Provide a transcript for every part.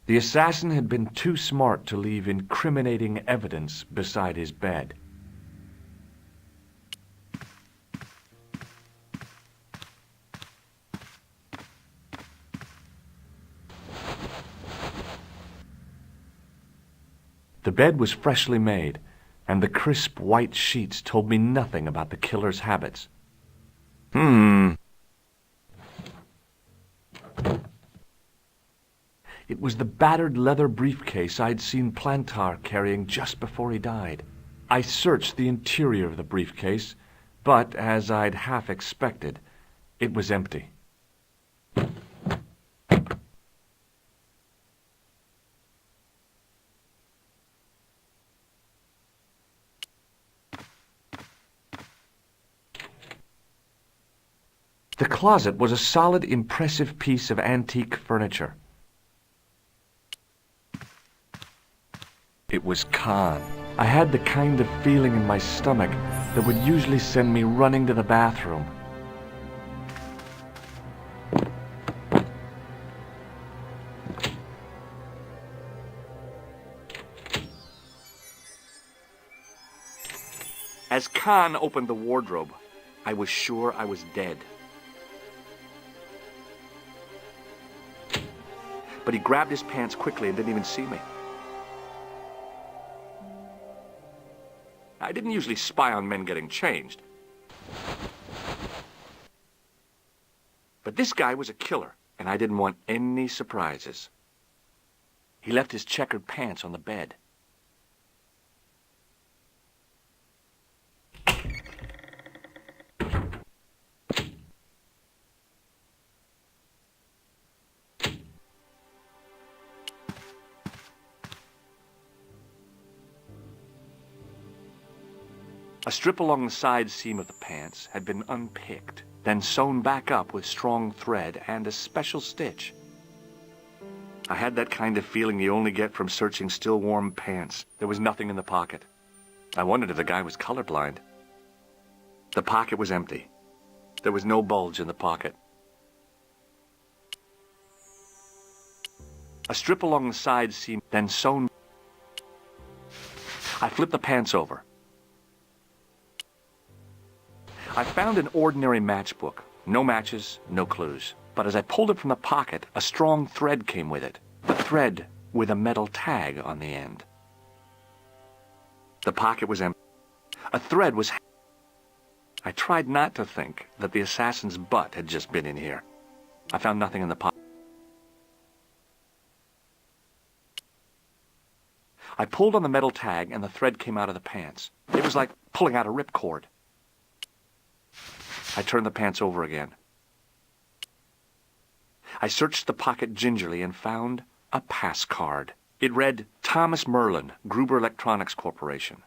The assassin had been too smart to leave incriminating evidence beside his bed. The bed was freshly made, and the crisp white sheets told me nothing about the killer's habits. It was the battered leather briefcase I'd seen Plantar carrying just before he died. I searched the interior of the briefcase, but, as I'd half expected, it was empty. The closet was a solid, impressive piece of antique furniture. It was Khan. I had the kind of feeling in my stomach that would usually send me running to the bathroom. As Khan opened the wardrobe, I was sure I was dead. But he grabbed his pants quickly and didn't even see me. I didn't usually spy on men getting changed. But this guy was a killer, and I didn't want any surprises. He left his checkered pants on the bed. A strip along the side seam of the pants had been unpicked, then sewn back up with strong thread and a special stitch. I had that kind of feeling you only get from searching still warm pants. There was nothing in the pocket. I wondered if the guy was colorblind. The pocket was empty. There was no bulge in the pocket. A strip along the side seam, then sewn. I flipped the pants over. I found an ordinary matchbook. No matches, no clues. But as I pulled it from the pocket, a strong thread came with it. A thread with a metal tag on the end. The pocket was empty. A thread was... I tried not to think that the assassin's butt had just been in here. I found nothing in the pocket. I pulled on the metal tag and the thread came out of the pants. It was like pulling out a ripcord. I turned the pants over again. I searched the pocket gingerly and found a pass card. It read, Thomas Merlin, Gruber Electronics Corporation.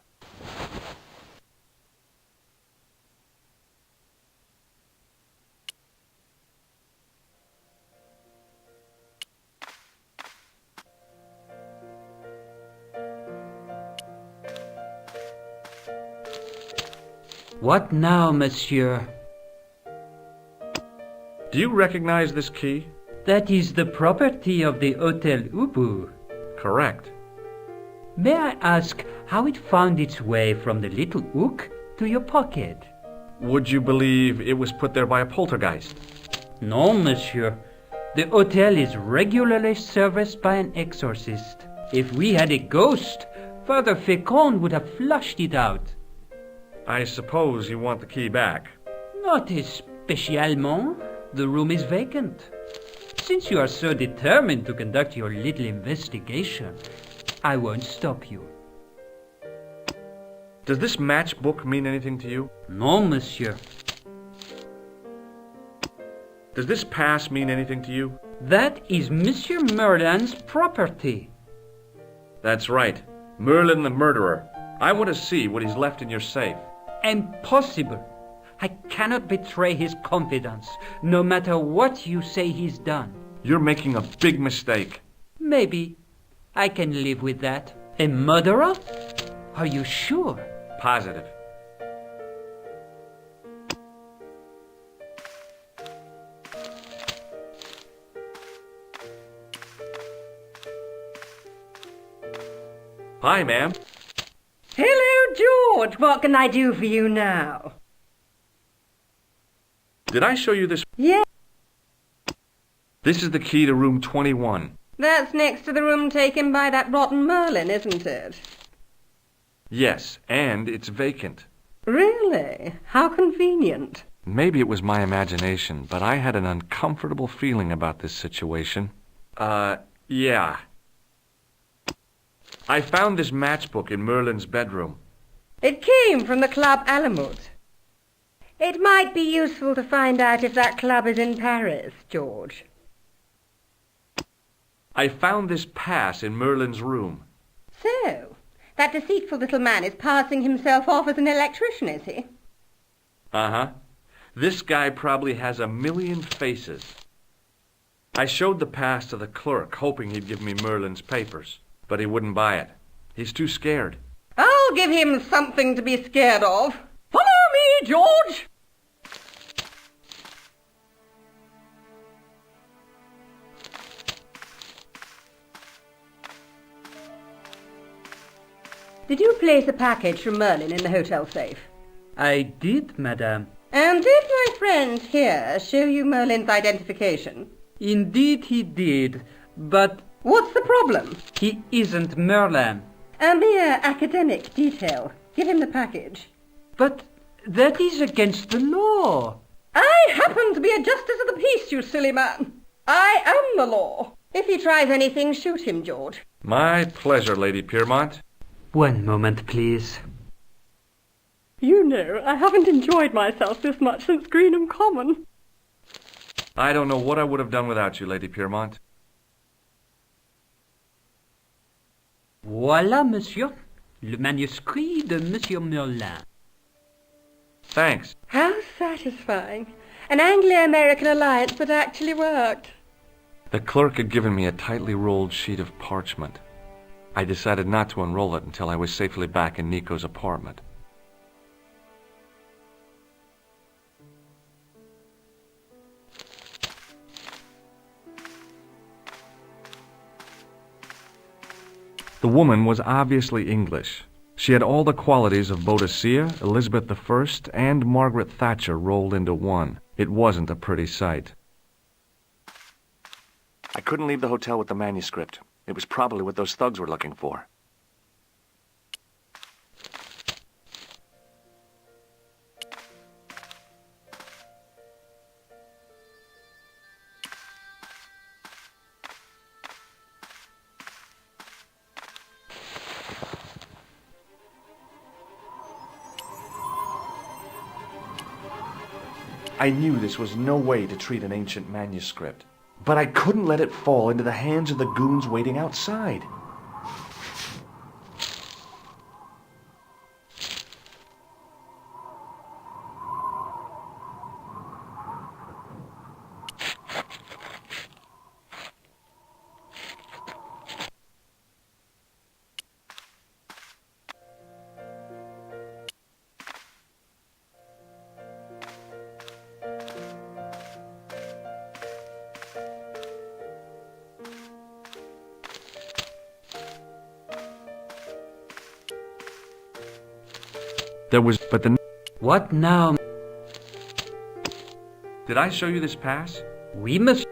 What now, monsieur? Do you recognize this key? That is the property of the Hotel Ubu. Correct. May I ask how it found its way from the little hook to your pocket? Would you believe it was put there by a poltergeist? No, monsieur. The hotel is regularly serviced by an exorcist. If we had a ghost, Father Fécond would have flushed it out. I suppose you want the key back. Not especiellement. The room is vacant. Since you are so determined to conduct your little investigation, I won't stop you. Does this matchbook mean anything to you? No, monsieur. Does this pass mean anything to you? That is Monsieur Merlin's property. That's right. Merlin the murderer. I want to see what he's left in your safe. Impossible. I cannot betray his confidence, no matter what you say he's done. You're making a big mistake. Maybe. I can live with that. A murderer? Are you sure? Positive. Hi, ma'am. Hello, George. What can I do for you now? Did I show you this? Yeah, This is the key to room 21. that's next to the room taken by that rotten Merlin, isn't it? Yes, and it's vacant. Really? How convenient. Maybe it was my imagination, but I had an uncomfortable feeling about this situation. Yeah. I found this matchbook in Merlin's bedroom. It came from the Club Alamut. It might be useful to find out if that club is in Paris, George. I found this pass in Merlin's room. So, that deceitful little man is passing himself off as an electrician, is he? Uh-huh. This guy probably has a million faces. I showed the pass to the clerk, hoping he'd give me Merlin's papers, but he wouldn't buy it. He's too scared. I'll give him something to be scared of. Follow me, George! Did you place a package from Merlin in the hotel safe? I did, madame. And did my friend here show you Merlin's identification? Indeed he did, but What's the problem? he isn't Merlin. A mere academic detail. Give him the package. But that is against the law. I happen to be a justice of the peace, you silly man. I am the law. If he tries anything, shoot him, George. My pleasure, Lady Piermont. One moment, please. You know, I haven't enjoyed myself this much since Greenham Common. I don't know what I would have done without you, Lady Piermont. Voilà, monsieur. Le manuscrit de Monsieur Merlin. Thanks. How satisfying. An Anglo-American alliance that actually worked. The clerk had given me a tightly rolled sheet of parchment. I decided not to unroll it until I was safely back in Nico's apartment. The woman was obviously English. She had all the qualities of Boadicea, Elizabeth I, and Margaret Thatcher rolled into one. It wasn't a pretty sight. I couldn't leave the hotel with the manuscript. It was probably what those thugs were looking for. I knew this was no way to treat an ancient manuscript, but I couldn't let it fall into the hands of the goons waiting outside. There was, but the... What now? Did I show you this pass? Oui, monsieur.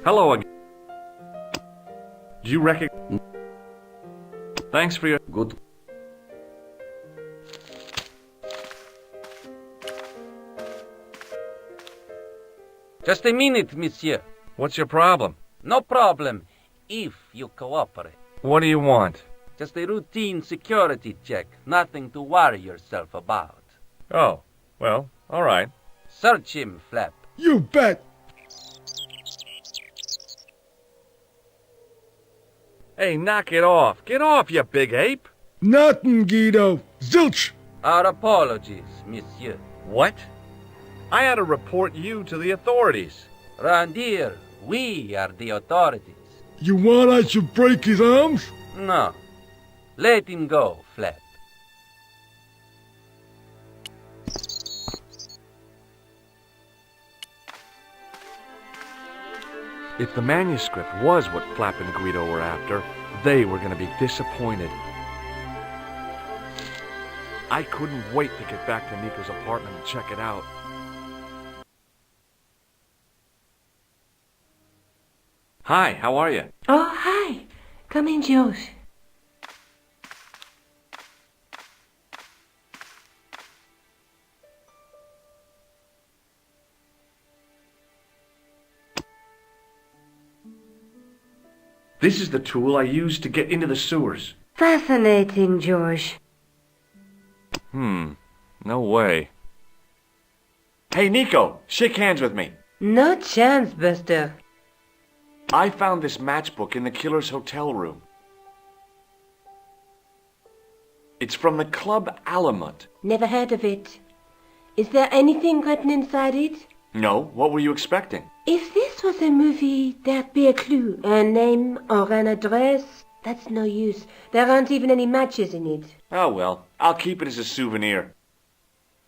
Hello again. Do you recognize... Thanks for your... Good. Just a minute, monsieur. What's your problem? No problem, if you cooperate. What do you want? Just a routine security check, nothing to worry yourself about. Oh, well, all right. Search him, Flap. You bet. Hey, knock it off. Get off, you big ape. Nothing, Guido. Zilch. Our apologies, monsieur. What? I had to report you to the authorities. Round here, we are the authorities. You want I should break his arms? No. Let him go, Flap. If the manuscript was what Flap and Guido were after, they were going to be disappointed. I couldn't wait to get back to Nico's apartment and check it out. Hi, how are you? Oh, hi. Come in, Josh. This is the tool I used to get into the sewers. Fascinating, Josh. No way. Hey, Nico, shake hands with me. No chance, Buster. I found this matchbook in the killer's hotel room. It's from the Club Alamut. Never heard of it. Is there anything written inside it? No, what were you expecting? If this was a movie, there'd be a clue. A name or an address. That's no use. There aren't even any matches in it. Oh well, I'll keep it as a souvenir.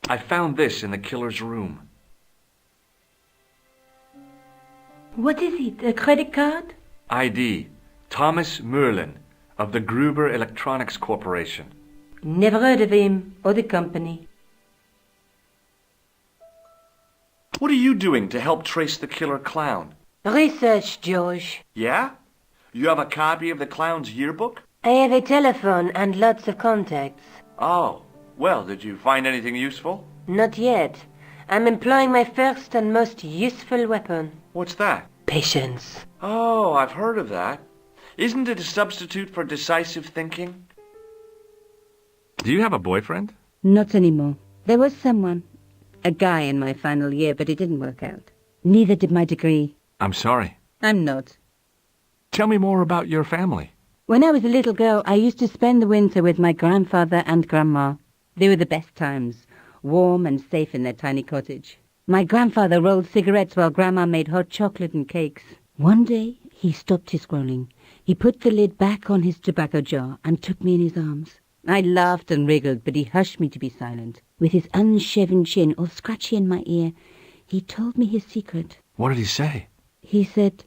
I found this in the killer's room. What is it? A credit card? ID, Thomas Merlin, of the Gruber Electronics Corporation. Never heard of him or the company. What are you doing to help trace the killer clown? Research, Josh. Yeah? You have a copy of the clown's yearbook? I have a telephone and lots of contacts. Oh, well, did you find anything useful? Not yet. I'm employing my first and most useful weapon. What's that? Patience. Oh, I've heard of that. Isn't it a substitute for decisive thinking? Do you have a boyfriend? Not anymore. There was someone. A guy in my final year, but it didn't work out. Neither did my degree. I'm sorry. I'm not. Tell me more about your family. When I was a little girl, I used to spend the winter with my grandfather and grandma. They were the best times, warm and safe in their tiny cottage. My grandfather rolled cigarettes while grandma made hot chocolate and cakes. One day, he stopped his scrolling. He put the lid back on his tobacco jar and took me in his arms. I laughed and wriggled, but he hushed me to be silent. With his unshaven chin all scratchy in my ear, he told me his secret. What did he say? He said,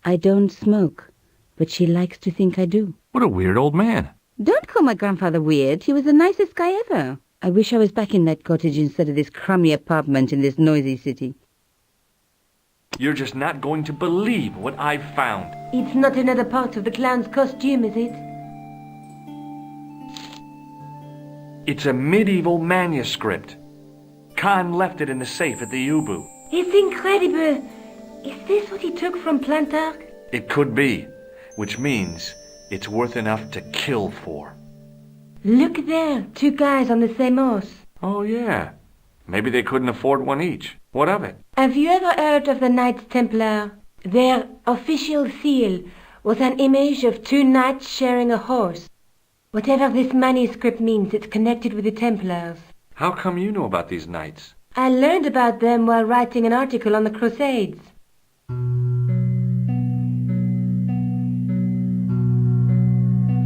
I don't smoke, but she likes to think I do. What a weird old man. Don't call my grandfather weird. He was the nicest guy ever. I wish I was back in that cottage instead of this crummy apartment in this noisy city. You're just not going to believe what I've found. It's not another part of the clown's costume, is it? It's a medieval manuscript. Khan left it in the safe at the U-Boot. It's incredible. Is this what he took from Plantark? It could be, which means it's worth enough to kill for. Look there, two guys on the same horse. Oh, yeah. Maybe they couldn't afford one each. What of it? Have you ever heard of the Knights Templar? Their official seal was an image of two knights sharing a horse. Whatever this manuscript means, it's connected with the Templars. How come you know about these knights? I learned about them while writing an article on the Crusades.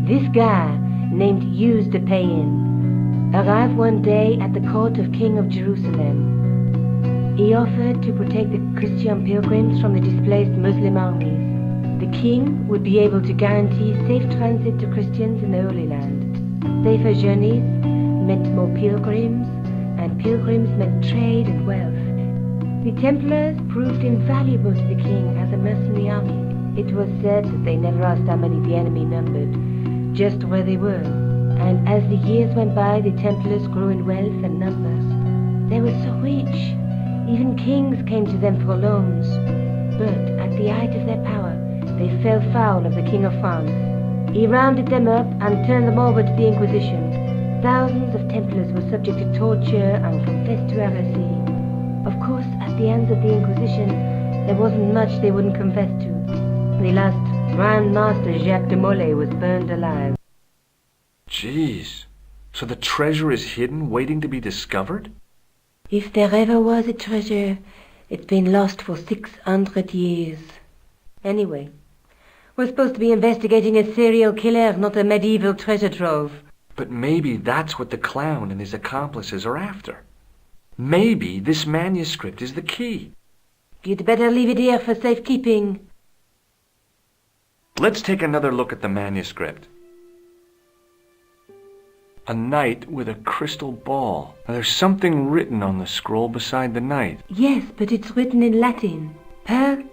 This guy, named Hughes de Payen, arrived one day at the court of King of Jerusalem. He offered to protect the Christian pilgrims from the displaced Muslim armies. The king would be able to guarantee safe transit to Christians in the Holy Land. Safer journeys meant more pilgrims, and pilgrims meant trade and wealth. The Templars proved invaluable to the king as a mercenary army. It was said that they never asked how many the enemy numbered, just where they were. And as the years went by, the Templars grew in wealth and numbers. They were so rich, even kings came to them for loans. But at the height of their power, they fell foul of the King of France. He rounded them up and turned them over to the Inquisition. Thousands of Templars were subject to torture and confessed to heresy. Of course, at the hands of the Inquisition, there wasn't much they wouldn't confess to. The last Grand Master Jacques de Molay was burned alive. Jeez. So the treasure is hidden, waiting to be discovered? If there ever was a treasure, it's been lost for 600 years. Anyway, we're supposed to be investigating a serial killer, not a medieval treasure trove. But maybe that's what the clown and his accomplices are after. Maybe this manuscript is the key. You'd better leave it here for safekeeping. Let's take another look at the manuscript. A knight with a crystal ball. Now, there's something written on the scroll beside the knight. Yes, but it's written in Latin. Per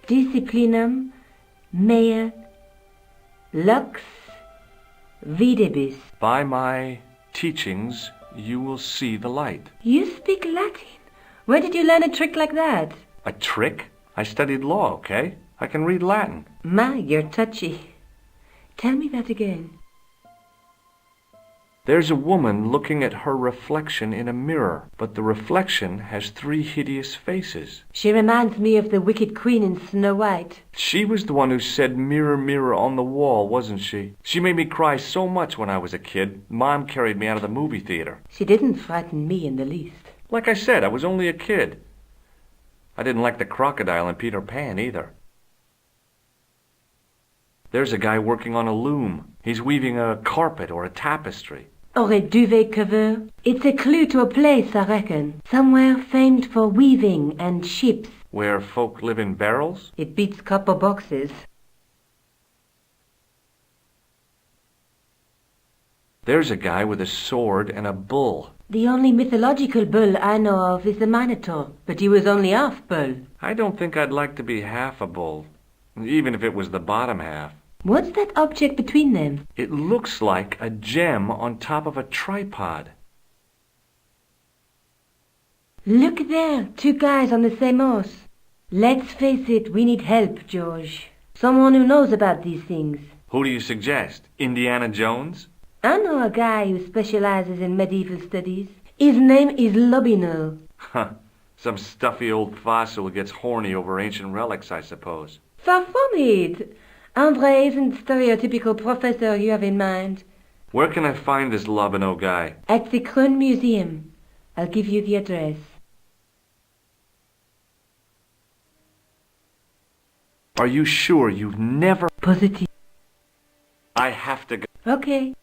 disciplinam mea lux videbis. By my teachings, you will see the light. You speak Latin? Where did you learn a trick like that? A trick? I studied law, okay? I can read Latin. My, you're touchy. Tell me that again. There's a woman looking at her reflection in a mirror, but the reflection has 3 hideous faces. She reminds me of the wicked queen in Snow White. She was the one who said, "Mirror, mirror on the wall," wasn't she? She made me cry so much when I was a kid. Mom carried me out of the movie theater. She didn't frighten me in the least. Like I said, I was only a kid. I didn't like the crocodile in Peter Pan either. There's a guy working on a loom. He's weaving a carpet or a tapestry. Or a duvet cover. It's a clue to a place, I reckon. Somewhere famed for weaving and ships. Where folk live in barrels? It beats copper boxes. There's a guy with a sword and a bull. The only mythological bull I know of is the Minotaur, but he was only half bull. I don't think I'd like to be half a bull, even if it was the bottom half. What's that object between them? It looks like a gem on top of a tripod. Look there, 2 guys on the same horse. Let's face it, we need help, George. Someone who knows about these things. Who do you suggest? Indiana Jones? I know a guy who specializes in medieval studies. His name is Lobino. Huh. Some stuffy old fossil who gets horny over ancient relics, I suppose. Far from it. Andre isn't the stereotypical professor you have in mind. Where can I find this Lobino guy? At the Kroon Museum. I'll give you the address. Are you sure you've never... Positive. I have to go. Okay.